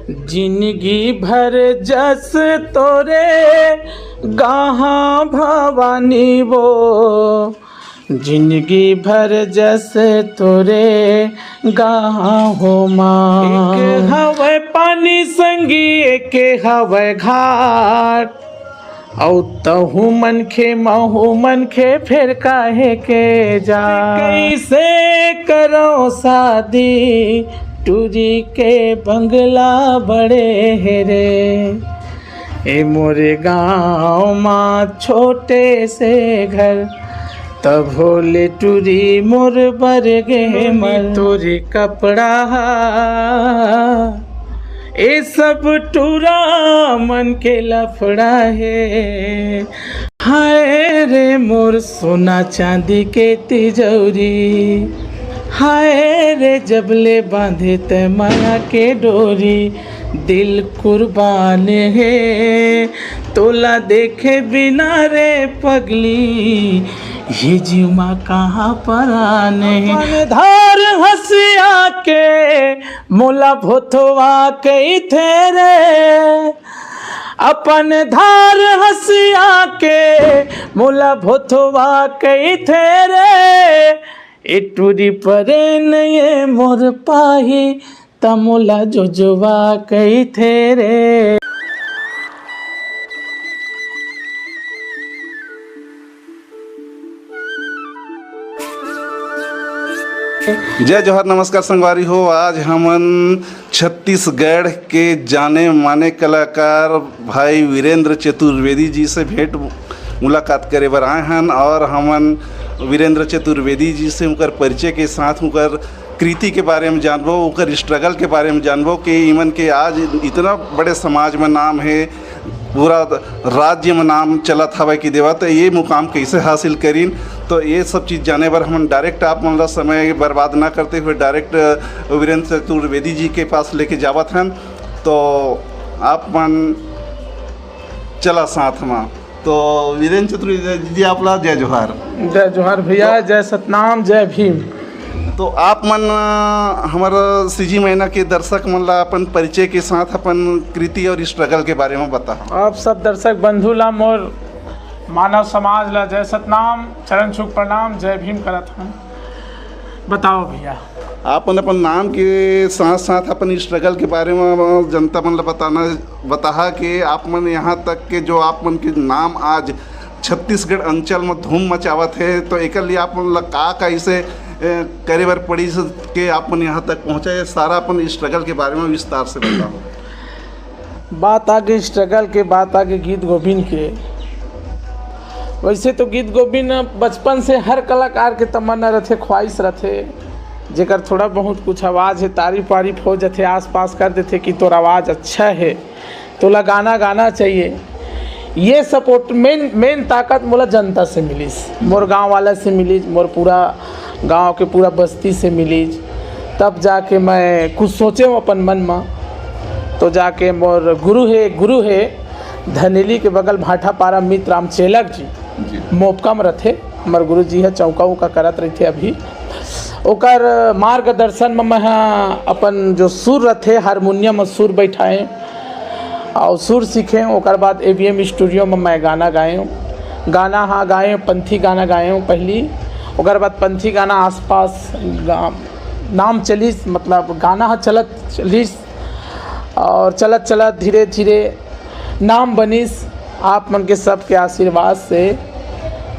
जिंदगी भर जस तोरे गाहा भवानी वो, जिंदगी भर जस तोरे गाहा हो माँ। एक हवे पानी संगी एक हवे घाट, औ तहु मनखे महु मनखे फिर काहे के जा। कैसे करो शादी टूरी के बंगला बड़े हेरे, ए मोरे गाँव माँ छोटे से घर, तब होले टूरी मोर बरगे मर। तोरे कपड़ा ए सब टूरा मन के लफड़ा है। हाय रे मोर सोना चांदी के तिजोरी, हाय रे जबले बांधे ते माया के डोरी। दिल कुर्बान है तोला देखे बिना रे पगली, ये जीवा कहाँ पर आने। धार हंसिया के मोला भोथवा के थे, अपन धार हंसिया के मोला भोथवा के थे। इटूरी परे नये मोर पाही तमोला जोजवा कही थे रे। जय जोहर, नमस्कार संगवारी हो। आज हमन छत्तीसगढ़ के जाने माने कलाकार भाई वीरेंद्र चतुर्वेदी जी से भेंट मुलाकात करे बर आए हैं और हमन वीरेंद्र चतुर्वेदी जी से उनकर परिचय के साथ उनकर कृति के बारे में जानबो, उनकर स्ट्रगल के बारे में जानबो कि इमन के आज इतना बड़े समाज में नाम है, पूरा राज्य में नाम चलत हवा कि देवा तो ये मुकाम कैसे हासिल करीन। तो ये सब चीज़ जाने पर हम डायरेक्ट आप मतलब समय बर्बाद ना करते हुए डायरेक्ट वीरेंद्र चतुर्वेदी जी के पास लेके जावत हैं। तो आप मन चला साथ में। तो वीरेंद्र चतुर्वेदी जी आपला जय जोहार। जय जोहार भैया, जय सतनाम, जय भीम। तो आप मन हमारा सीजी महीना के दर्शक मन ला अपन परिचय के साथ अपन कृति और स्ट्रगल के बारे में बता। आप सब दर्शक बंधु ला मोर मानव समाज ला जय सतनाम, चरण छुक प्रणाम, जय भीम करत हूँ। बताओ भैया, आप अपन नाम के साथ साथ अपन स्ट्रगल के बारे में जनता मन ला बता कि आप मन यहाँ तक के जो आप मन के नाम आज छत्तीसगढ़ अंचल में धूम मचावत है, तो एक लिए आप मन ला का इसे करे बर पड़ी के आप मन यहाँ तक पहुँचे, सारा अपन स्ट्रगल के बारे में विस्तार से बताओ। बात आगे स्ट्रगल के, बात आगे गीत गोविंद के। वैसे तो गीत गोविंद बचपन से हर कलाकार के तमन्ना रथे, ख्वाहिश रथे, जेकर थोड़ा बहुत कुछ आवाज़ है तारीफ वारीफ हो जाते, आस पास कर देते कि तोर आवाज़ अच्छा है, तोला गाना गाना चाहिए। ये सपोर्ट मेन ताकत मोला जनता से मिलीस, मोर गांव वाला से मिलीस, मोर पूरा गांव के पूरा बस्ती से मिलीस। तब जाके मैं कुछ सोचे हूँ अपन मन में। तो जाके मोर गुरु है धनेली के बगल भाटा पारा मित्र राम चेलक जी मोपका में रथे, हमार गुरु जी है, चौका उका करत रहे अभी। ओकर मार्गदर्शन में मैं अपन जो सुर रथे हारमोनियम में सुर बैठाए और सुर सीखे। ओकर बाद AVM स्टूडियो में मैं गाना गाए हूँ, गाए पंथी गाना गाए हूँ पहली। ओकर बाद पंथी गाना आसपास नाम चलीस, मतलब गाना चलीस और चलत धीरे धीरे नाम बनीस आप मन के सबके आशीर्वाद से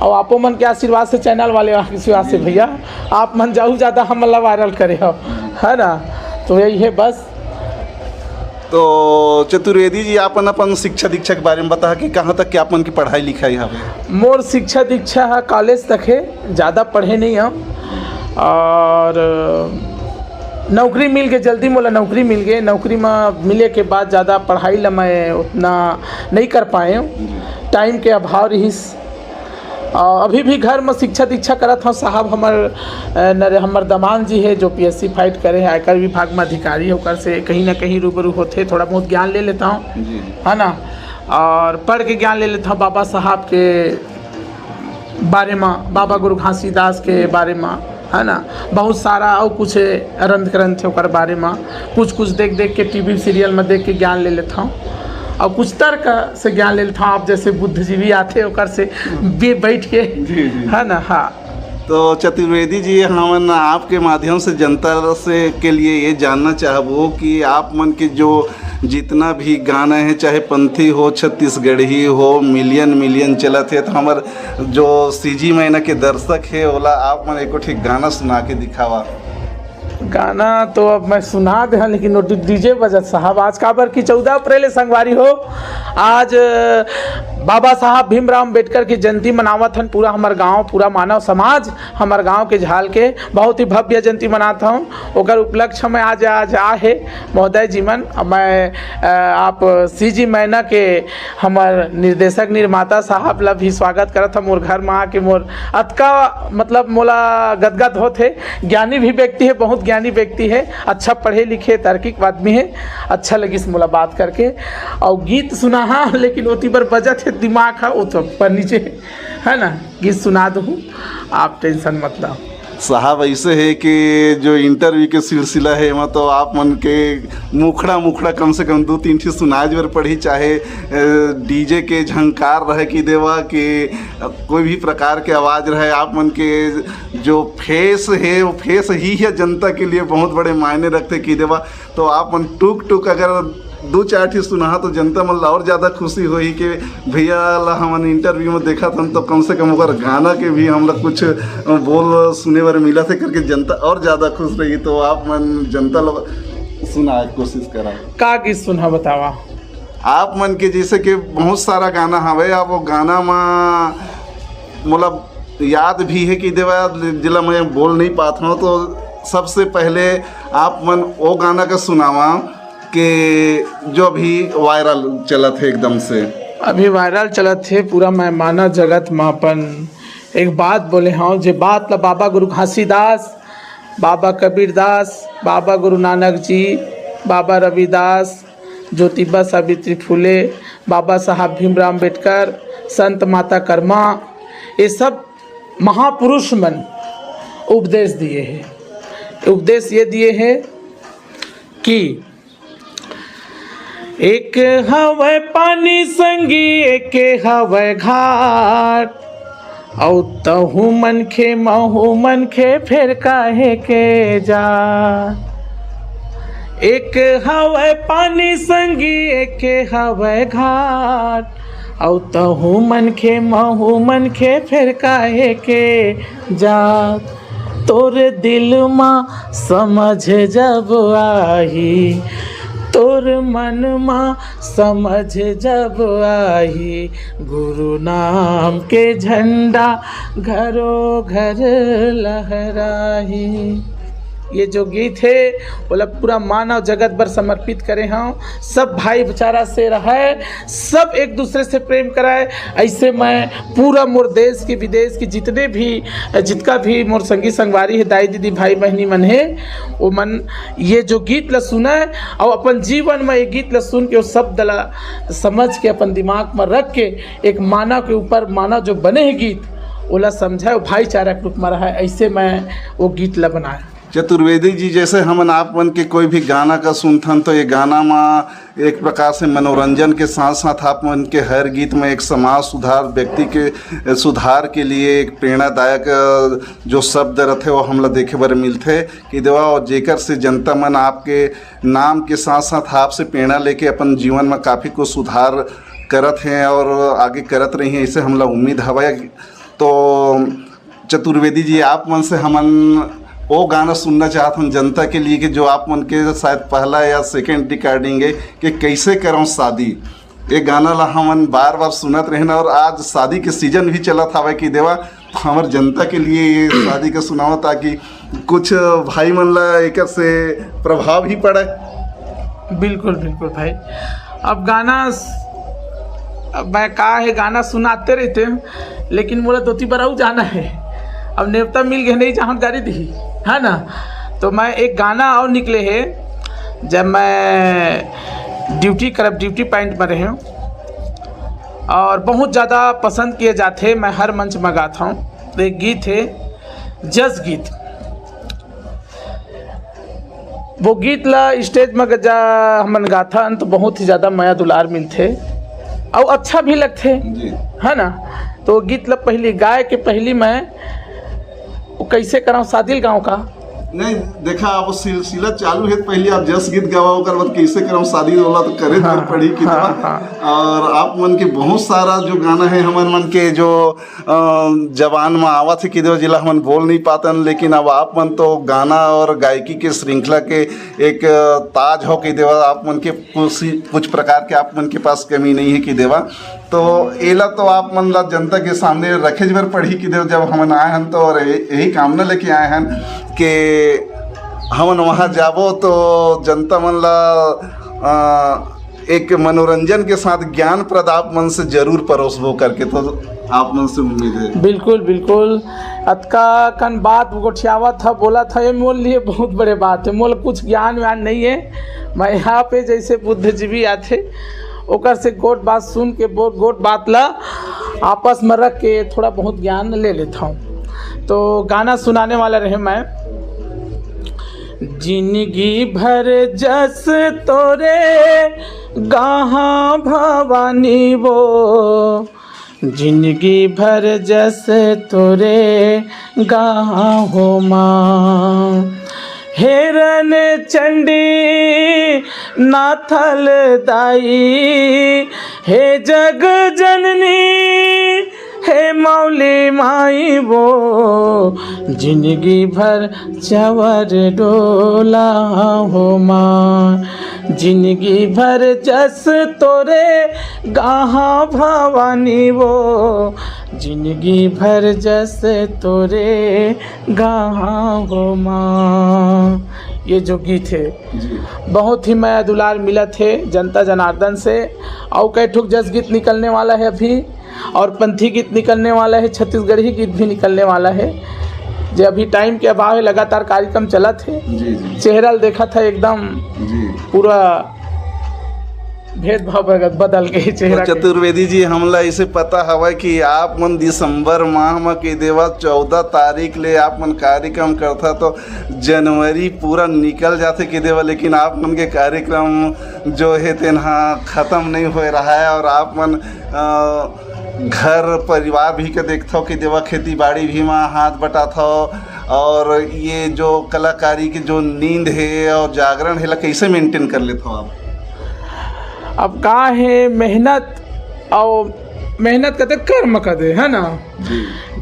और आपो मन के आशीर्वाद से, चैनल वाले आशीर्वाद से भैया। आप मन जाऊ ज़्यादा हम मतलब वायरल करे हो, है ना। तो यही है बस। तो चतुर्वेदी जी आपन अपन शिक्षा दीक्षा के बारे में बता कि कहाँ तक के आपन की पढ़ाई लिखाई है? मोर शिक्षा दीक्षा है कॉलेज तक है, ज़्यादा पढ़े नहीं हम। और नौकरी मिल गई जल्दी, मोला नौकरी मिल गई। नौकरी में मिले के बाद ज़्यादा पढ़ाई ला मैं उतना नहीं कर पाए हूँ, टाइम के अभाव रहीस। अभी भी घर में शिक्षा दीक्षा करत हूँ। साहब हमर दमान जी है जो PSC फाइट करे है, आयकर विभाग में अधिकारी होकर से कहीं ना कहीं रूबरू होते, थोड़ा बहुत ज्ञान ले लेता हूँ, है ना। और पढ़ के ज्ञान ले लेता हूँ बाबा साहब के बारे में, बाबा गुरु घासीदास के बारे में, है ना। बहुत सारा और कुछ रंध करंथ थे ओकर बारे में, कुछ कुछ देख देख के टीवी सीरियल में देख के ज्ञान ले लेता हूँ, और कुछ तर्क से ज्ञान ले लेता हूँ। आप जैसे बुद्धिजीवी आते ओकर से बैठ के, है ना। हाँ, तो चतुर्वेदी जी, हम आपके माध्यम से जनता से के लिए ये जानना चाहबो कि आप मन के जो जितना भी गाना है, चाहे पंथी हो, छत्तीसगढ़ी हो, मिलियन चलत है, तो हमार जो सीजी महीना के दर्शक है ओला आप मन एको ठीक गाना सुना के दिखावा। गाना तो अब मैं सुना दे, लेकिन डीजे बजत साहब आज काबर की 14 अप्रैल संगवारी हो। आज बाबा साहब भीमराव अम्बेडकर की जयंती मनावत हन। पूरा हमार गांव, पूरा मानव समाज हमार गांव के झाल के बहुत ही भव्य जयंती मनाता हूँ। ओकर उपलक्ष्य में आज आहे महोदय जीवन। मैं आप सीजी मैना के हमार निर्देशक निर्माता साहब ला भी स्वागत करत हम। मोर घर में आके मोर अतका मतलब मोला गदगद होते। ज्ञानी भी व्यक्ति है, बहुत ज्ञानी व्यक्ति है, अच्छा पढ़े लिखे तार्किक आदमी है। अच्छा लगी इस मोला बात करके। और गीत सुना, हाँ, लेकिन ओती पर बजत है दिमाग है वो तो पर नीचे है ना। गीत सुना दूँ, आप टेंशन मत लो साहब। ऐसे है कि जो इंटरव्यू के सिलसिला है वहाँ तो आप मन के मुखड़ा कम से कम 2-3 चीज सुनाए जबर पढ़ी, चाहे डीजे के झंकार रहे कि देवा कि कोई भी प्रकार के आवाज़ रहे। आप मन के जो फेस है वो फेस ही है जनता के लिए बहुत बड़े मायने रखते कि देवा। तो आप मन टुक अगर 2-4 चीज सुना तो जनता मन और ज़्यादा खुशी हुई कि भैया ला हमन इंटरव्यू में देखा था तो कम से कम ओकर गाना के भी हम लोग कुछ बोल सुने बारे मिला थे करके जनता और ज़्यादा खुश रही। तो आप मन जनता लोग सुना कोशिश करा का गीत सुना बतावा। आप मन के जैसे कि बहुत सारा गाना हवे, आप वो गाना में मतलब याद भी है कि देवा जिला मैं बोल नहीं पाता हूँ। तो सबसे पहले आप मन वो गाना का सुनावा कि जो अभी वायरल चलत है एकदम से। अभी वायरल चलत थे पूरा मैं मानव जगत में अपन एक बात बोले हाँ, जे बात ला बाबा गुरु घासीदास, बाबा कबीरदास, बाबा गुरु नानक जी, बाबा रविदास, ज्योतिबा सावित्री फुले, बाबा साहब भीमराव अम्बेडकर, संत माता कर्मा, ये सब महापुरुष मन उपदेश दिए हैं। उपदेश ये दिए हैं कि एक हवे पानी संगी एक हवे घाट, औ तहु मन खे महु मन खे फिर काहे के जा। एक हवे पानी संगी एक हवे घाट, औ तहु मन खे महु मन खे फिर काहे के जा। तोर दिल माँ समझ जब आई, तोर मन माँ समझ जब आई, गुरु नाम के झंडा घरों घर लहराही। ये जो गीत है बोला पूरा मानव जगत भर समर्पित करे हम। सब भाई बेचारा से रहे, सब एक दूसरे से प्रेम कराए। ऐसे मैं पूरा मोर देश के विदेश के जितने भी जितका भी मोर संगी संगवारी है, दाई दीदी भाई बहनी मन है, वो मन ये जो गीत ला सुना है और अपन जीवन में ये गीत ला सुन के वो शब्द ला समझ के अपन दिमाग में रख के एक मानव के ऊपर मानव जो बने हैं गीत ओला समझाए, वो भाईचारा के रूप में रहा है। ऐसे मैं वो गीत ला बनाया। चतुर्वेदी जी, जैसे हमन आप मन के कोई भी गाना का सुनथन तो ये गाना में एक प्रकार से मनोरंजन के साथ साथ आप मन के हर गीत में एक समाज सुधार, व्यक्ति के सुधार के लिए एक प्रेरणादायक जो शब्द रहते वो हमला देखे बारे मिलते कि देवा, और जेकर से जनता मन आपके नाम के साथ साथ आपसे प्रेरणा लेके अपन जीवन में काफ़ी कुछ सुधार करत हैं और आगे करत रही हैं, इसे हमला उम्मीद हवा। तो चतुर्वेदी जी, आप मन से हमन वो गाना सुनना चाहता हूँ जनता के लिए कि जो आप मन के शायद पहला या सेकंड रिकॉर्डिंग है कि कैसे करूँ शादी। ये गाना ला हमन बार बार सुनत रहे और आज शादी के सीजन भी चला था कि देवा हमार जनता के लिए ये शादी का सुनाओ ताकि कुछ भाई मन ला एक से प्रभाव ही पड़े। बिल्कुल बिल्कुल भाई। अब गाना मैं कहा है गाना सुनाते रहते हैं, लेकिन मोला 2-3 बार और जाना है। अब नेवता मिल गए नहीं जहाँ गाड़ी दी है ना, तो मैं एक गाना और निकले है जब मैं ड्यूटी पॉइंट में रहे और बहुत ज़्यादा पसंद किए जाते, मैं हर मंच में गाता हूँ। तो एक गीत है जस गीत, वो गीत ला स्टेज में जा हमन गाथन तो बहुत ही ज़्यादा माया दुलार मिलते और अच्छा भी लगते है ना। तो वो गीत ला पहली गाय के पहली मैं वो कैसे कराऊँ सादिल गाँव का नहीं देखा आप सिलसिला चालू है, पहले आप जस गीत गवाओ कर बाद कैसे करम शादी वाला तो करे हाँ, पड़ी कि और आप मन के बहुत सारा जो गाना है हमन मन के जो जवान में आवत है कि देव जिला हमन बोल नहीं पातन, लेकिन अब आप मन तो गाना और गायकी के श्रृंखला के एक ताज हो कि देवा आप मन के कुछ प्रकार के आप मन के पास कमी नहीं है कि देवा। तो एला तो आप मन ला जनता के सामने रखे जबर पढ़ी कि देव जब हमन आए हन तो और यही कामना लेके आए हन कि हमन वहाँ जाबो तो जनता मन ला एक मनोरंजन के साथ ज्ञान प्रद आप मन से जरूर परोसबो करके, तो आप मन से उम्मीद है। बिल्कुल बिल्कुल अतका कन बात गोठियावा था बोला था ये मोल लिए बहुत बड़े बात है, मोल कुछ ज्ञान व्यान नहीं है। मैं यहाँ पे जैसे बुद्धिजीवी आते ओकर से गोट बात सुन के गोट बात ला आपस में रख के थोड़ा बहुत ज्ञान ले लेता हूँ। तो गाना सुनाने वाला रहे मैं। जिंदगी भर जस तोरे गाहा भवानी वो, जिंदगी भर जस तोरे गाहा हो माँ। हेरन चंडी नाथल दाई, हे जग जननी हे मौली माई वो, जिंदगी भर चवर डोला हो माँ। जिंदगी भर जस तोरे गाहा भवानी वो, जिंदगी भर जस तोरे गाहा हो माँ। ये जो गीत है बहुत ही माया दुलार मिला थे जनता जनार्दन से। और कई ठुक जस गीत निकलने वाला है अभी, और पंथी गीत निकलने वाला है, छत्तीसगढ़ी गीत भी निकलने वाला है। जो अभी टाइम के अभाव है लगातार कार्यक्रम चला थे, चेहरा देखा था एकदम पूरा भेदभाव बदल के चेहरा। तो चतुर्वेदी जी हमला इसे पता हवा कि आप मन दिसंबर माह में के देवा 14 तारीख ले आप मन कार्यक्रम करता तो जनवरी पूरा निकल जाते कि देवा, लेकिन आप मन के कार्यक्रम जो है तेना ख़त्म नहीं हो रहा है। और आप मन घर परिवार भी के देखता हो कि देवा खेती बाड़ी भी में हाथ बटाता हो, और ये जो कलाकारी की जो नींद है और जागरण है कैसे मेंटेन कर लेते हो आप? अब का है मेहनत और मेहनत करते कर्म करते है ना।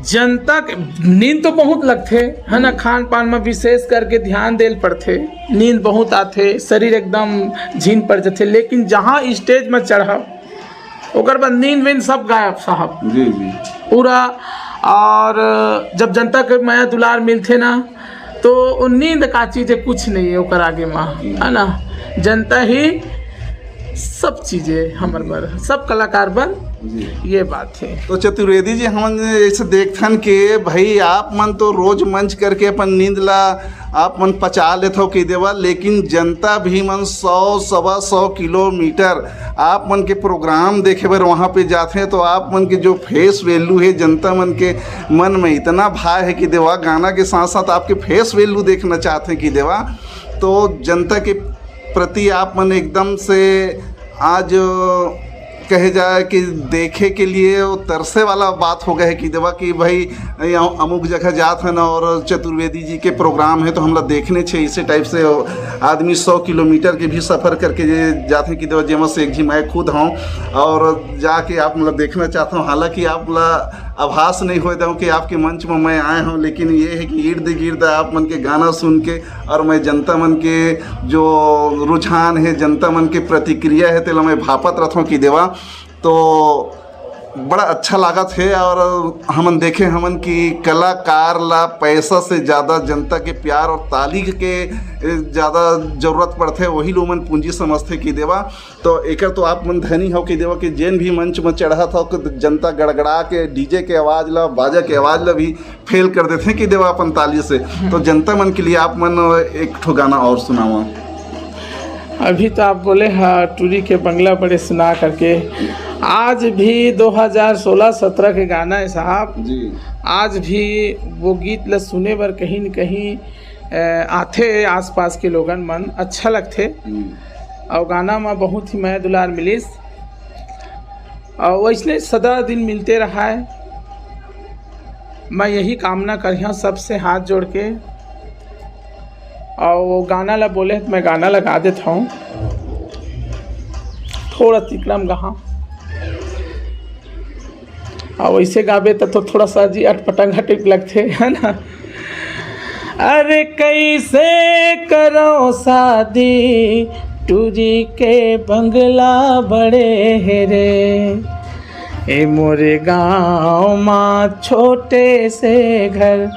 जनता के नींद तो बहुत लगते है ना, खान पान में विशेष करके ध्यान देल पड़ते, नींद बहुत आते, शरीर एकदम झीन पड़ जाते। लेकिन जहाँ स्टेज में चढ़ा ओकर बाद नींद वींद सब गायब साहब जी पूरा। और जब जनता के माया दुलार मिलते ना तो नींद का चीज़ है कुछ नहीं है ओकर आगे में, है ना। जनता ही सब चीज़ें हमारे बर, सब कलाकार बन, ये बात है। तो चतुर्वेदी जी हम ऐसे देखथन के भाई आप मन तो रोज मंच करके अपन नींद ला आप मन पचा लेते हो कि देवा, लेकिन जनता भी मन 100-125 किलोमीटर आप मन के प्रोग्राम देखे बर वहाँ पे जाते हैं। तो आप मन के जो फेस वैल्यू है जनता मन के मन में इतना भाव है कि देवा, गाना के साथ साथ आपके फेस वैल्यू देखना चाहते हैं कि देवा। तो जनता के प्रति आप मन एकदम से आज कहे जाए कि देखे के लिए वो तरसे वाला बात हो गया है कि देवा कि भाई अमुक जगह जात हैं और चतुर्वेदी जी के प्रोग्राम है तो हम लोग देखने छे। इसे टाइप से आदमी 100 किलोमीटर के भी सफ़र करके जाते हैं कि देवा जेमा से एक जी मैं खुद हूँ और जाके आप मतलब देखना चाहता हूँ। हालांकि आप आभास नहीं होता हूँ कि आपके मंच में मैं आया हूँ, लेकिन ये है कि इर्द गिर्द आप मन के गाना सुन के और मैं जनता मन के जो रुझान है, जनता मन के प्रतिक्रिया है तेला मैं भापत रहता हूँ कि देवा। तो बड़ा अच्छा लागत है। और हमन देखे हमन की कलाकार ला पैसा से ज़्यादा जनता के प्यार और ताली के ज़्यादा ज़रूरत पड़ते, वही लोग मन पूंजी समझते कि देवा। तो एक तो आप मन धनी हो कि देवा कि जैन भी मंच में चढ़ा था कि जनता गड़गड़ा के डीजे के आवाज़ ला, बाजा के आवाज़ ला भी फेल कर देते हैं कि देवा अपन ताली से। तो जनता मन के लिए आप मन एक ठो गाना और सुनावा। अभी तो आप बोले हाँ टूरी के बंगला बड़े सुना करके, आज भी 2016-17 के गाना है साहब जी। आज भी वो गीत ल सुने बर कहीं न कहीं आथे आसपास के लोगन मन अच्छा लगथे और गाना में बहुत ही मैं दुलार मिलिस और वैसने सदा दिन मिलते रहा है। मैं यही कामना करिया सबसे हाथ जोड़ के और वो गाना ला बोले तो मैं गाना लगा देता हूँ। थोड़ा तिकड़म गहा और वैसे गावे तो थोड़ा सा जी अटपटंगा टिक लगते है ना। अरे कैसे करो शादी टूरी के बंगला बड़े हेरे ए मोरे गाँव माँ छोटे से घर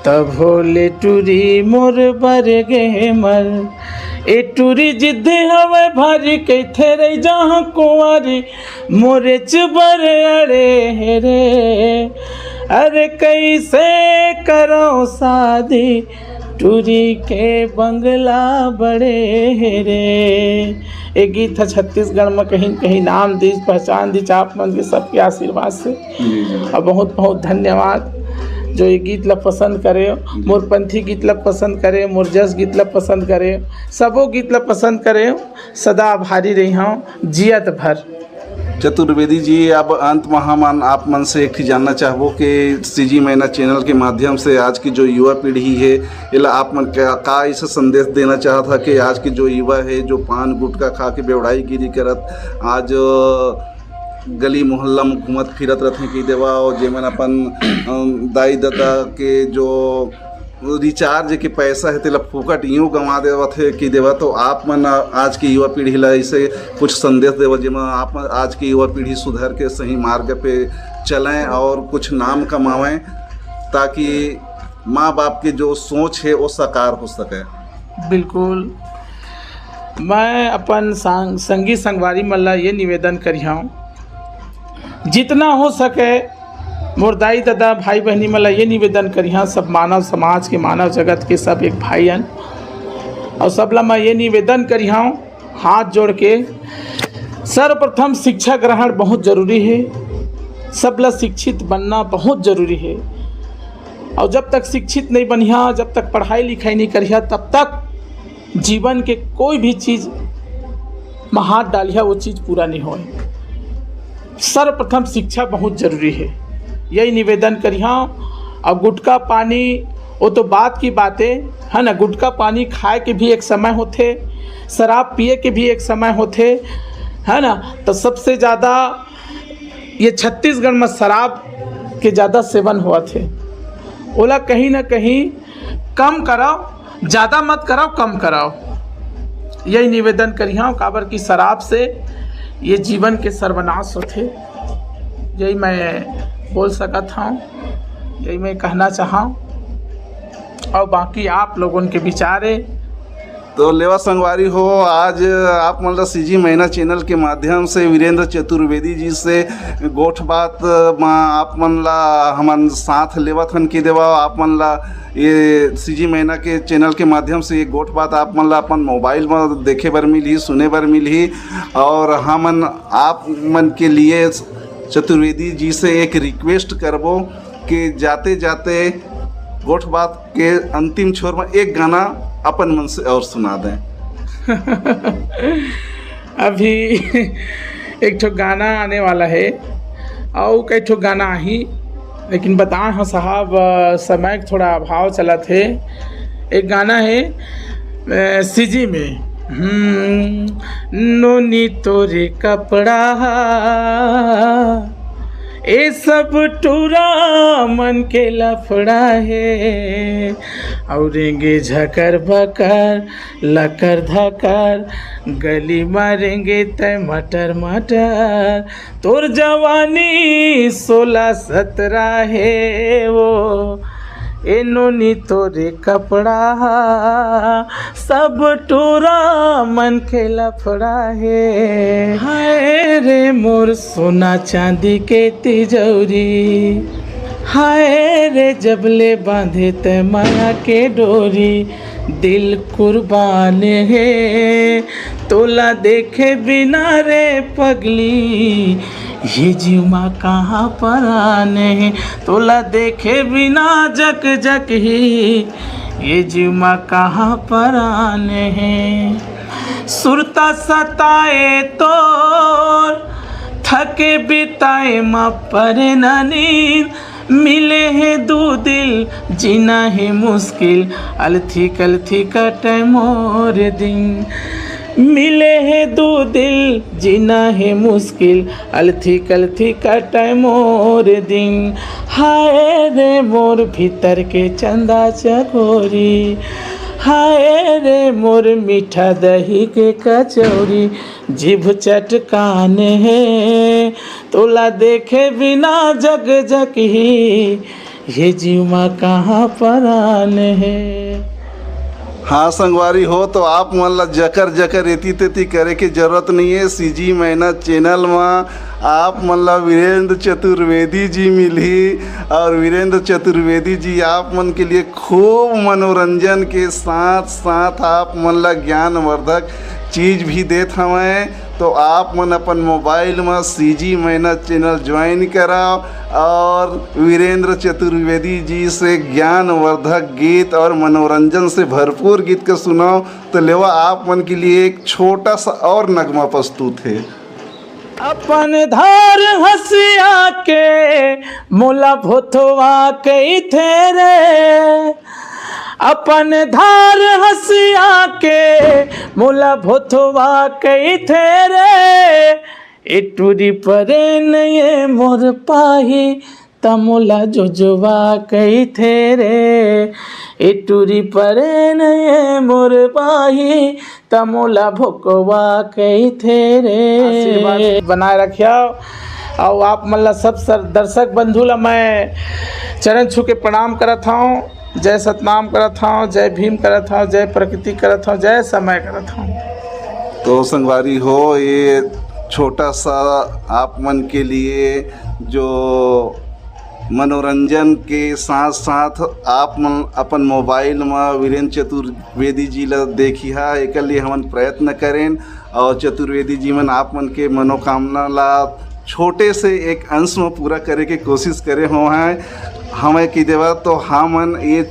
तब होले टूरी मोर बर गे मर ए टूरी जिद हवे भारी के थे जहाँ कुंवारी मोरे चबर अड़े हेरे अरे कैसे करो शादी टूरी के बंगला बड़े हेरे। एक गीत है छत्तीसगढ़ में कहीं कहीं नाम दी पहचान दी चाप मन के सबके आशीर्वाद से और बहुत बहुत धन्यवाद जो ये गीत ला पसंद करे मोरपंथी गीत ला पसंद करे मोरजस गीत ला पसंद करे सबो गीत ला पसंद करे सदा आभारी रही हूँ जियत भर। चतुर्वेदी जी अब अंत में हम आप मन से एक ही जानना चाहबो कि सीजी मैना चैनल के माध्यम से आज की जो युवा पीढ़ी है इला आप मन का ऐसा संदेश देना चाहता कि आज की जो युवा है जो पान गुटखा खा के बेवड़ाई गिरी करत आज गली मोहल्ला में घूमत फिरत रहते कि देवा और जेमन अपन दाई दादा के जो रिचार्ज के पैसा है तेला फूकट यूँ गंवा देवा थे कि देवा तो आप मन आज की युवा पीढ़ी ला ऐसे कुछ संदेश देवा जिसमें आप आज की युवा पीढ़ी सुधर के सही मार्ग पे चलें और कुछ नाम कमावें ताकि माँ बाप की जो सोच है वो साकार हो सके। बिल्कुल मैं अपन संगी संगवारी मल्ला ये निवेदन करिया जितना हो सके मोर दाई दादा भाई बहनी मला ये निवेदन करिया सब मानव समाज के मानव जगत के सब एक भाईयन और सबला मैं ये निवेदन करिया हाथ जोड़ के सर्वप्रथम शिक्षा ग्रहण बहुत ज़रूरी है। सबला शिक्षित बनना बहुत ज़रूरी है और जब तक शिक्षित नहीं बनिया जब तक पढ़ाई लिखाई नहीं करिया तब तक जीवन के कोई भी चीज़ में हाथ डालिया वो चीज़ पूरा नहीं होए। सर्वप्रथम शिक्षा बहुत ज़रूरी है यही निवेदन करिया। और गुटखा पानी वो तो बात की बातें है ना गुटखा पानी खाए के भी एक समय होते शराब पिए के भी एक समय होते है ना। तो सबसे ज़्यादा ये छत्तीसगढ़ में शराब के ज़्यादा सेवन हुआ थे ओला कहीं ना कहीं कम कराओ ज़्यादा मत कराओ कम कराओ यही निवेदन करिया। काबर की शराब से ये जीवन के सर्वनाश होते यही मैं बोल सकता हूँ यही मैं कहना चाहा और बाकी आप लोगों के विचारे तो लेवा संगवारी हो आज आप मतलब सीजी मैना चैनल के माध्यम से वीरेंद्र चतुर्वेदी जी से गोठ बात आप मन ला हमन साथ लेवत हन की देवा आप मन ला ये सीजी मैना के चैनल के माध्यम से ये गोठ बात आप मन ला अपन मोबाइल में देखे बर मिली सुने बर मिली और हमन आप मन के लिए चतुर्वेदी जी से एक रिक्वेस्ट करबो कि जाते जाते गोठ बात के अंतिम छोर में एक गाना अपन मन से और सुना दें। अभी एक ठो गाना आने वाला है और कई ठो गाना ही लेकिन बताएं हाँ साहब समय का थोड़ा अभाव चला थे। एक गाना है सीजी में नोनी तोरे कपड़ा ए सब टूरा मन के लफड़ा है औरेंगे झकर भकर लकर धकर गली मारेंगे तय मटर मटर तोर जवानी 16-17 है वो ए नोनी तोरे कपड़ा सब टूरा मन के लफड़ा है हाय रे मोर सोना चांदी के तिजौरी हाय रे जबले बांधे ते माया के डोरी दिल कुर्बान है तोला देखे बिना रे पगली ये जीवा कहाँ पर आने हैं तोला देखे बिना जक जक ही ये जीव माँ कहाँ पर आने हैं। सुरता सताए तोर थके बिताए माँ पर न नींद, मिले हैं दो दिल जीना है मुश्किल, अलथी कलथी कटे मोर दिन। मिले हैं दो दिल जीना है मुश्किल, अलथी कलथी कटे मोर दिन। हाय रे मोर भीतर के चंदा चकोरी, हाय रे मोर मीठा दही के कचौरी। जीभ चटकान है तोला देखे बिना जग जग ही, ये जीव माँ कहाँ पर आने है। हाँ संगवारी हो, तो आप मन ला जकर जकर एती तेती करे के जरूरत नहीं है। सीजी मैना चैनल में आप मन ला वीरेंद्र चतुर्वेदी जी मिली, और वीरेंद्र चतुर्वेदी जी आप मन के लिए खूब मनोरंजन के साथ साथ आप मन ला ज्ञानवर्धक चीज़ भी देत हमें। तो आप मन अपन मोबाइल में सीजी मैना चैनल ज्वाइन कराओ और वीरेंद्र चतुर्वेदी जी से ज्ञानवर्धक गीत और मनोरंजन से भरपूर गीत के सुनाओ। तो लेवा आप मन के लिए एक छोटा सा और नगमा प्रस्तुत है। अपन धार हंसिया के मोला भोथवा कई थे रे, अपन धार हंसिया के मोला भोथवा कई थे रे। एटूरी परे नये मोर पाही तमोला जोजवा कई थे रे। एटूरी परे नये मोर पाही तमोला भोकवा कई थे रे। आशीर्वाद बनाए रखिया। और आप मतलब सब दर्शक बंधु ला मैं चरण छू के प्रणाम करत हूँ। जय सतनाम करत हूँ, जय भीम करत हूँ, जय प्रकृति करत हूँ, जय समय करत हूँ। तो संगवारी हो, ये छोटा सा आप मन के लिए जो मनोरंजन के साथ साथ आप मन अपन मोबाइल में वीरेंद्र चतुर्वेदी जी ला देखिया, एक लिए हमन प्रयत्न करें और चतुर्वेदी जी मन आप मन के मनोकामना ला छोटे से एक अंश में पूरा करे के कोशिश करे हो हैं हमें की देवा। तो हमन ये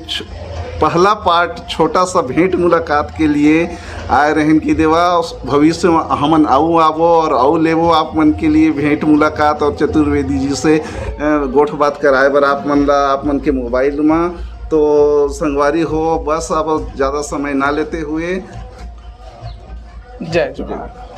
पहला पार्ट छोटा सा भेंट मुलाकात के लिए आए रहन की देवा। भविष्य में हमन आऊ आवो और आऊ लेवो आप मन के लिए भेंट मुलाकात और चतुर्वेदी जी से गोठ बात कराए बर आप मन के मोबाइल में। तो संगवारी हो, बस अब ज़्यादा समय ना लेते हुए जय जोहार।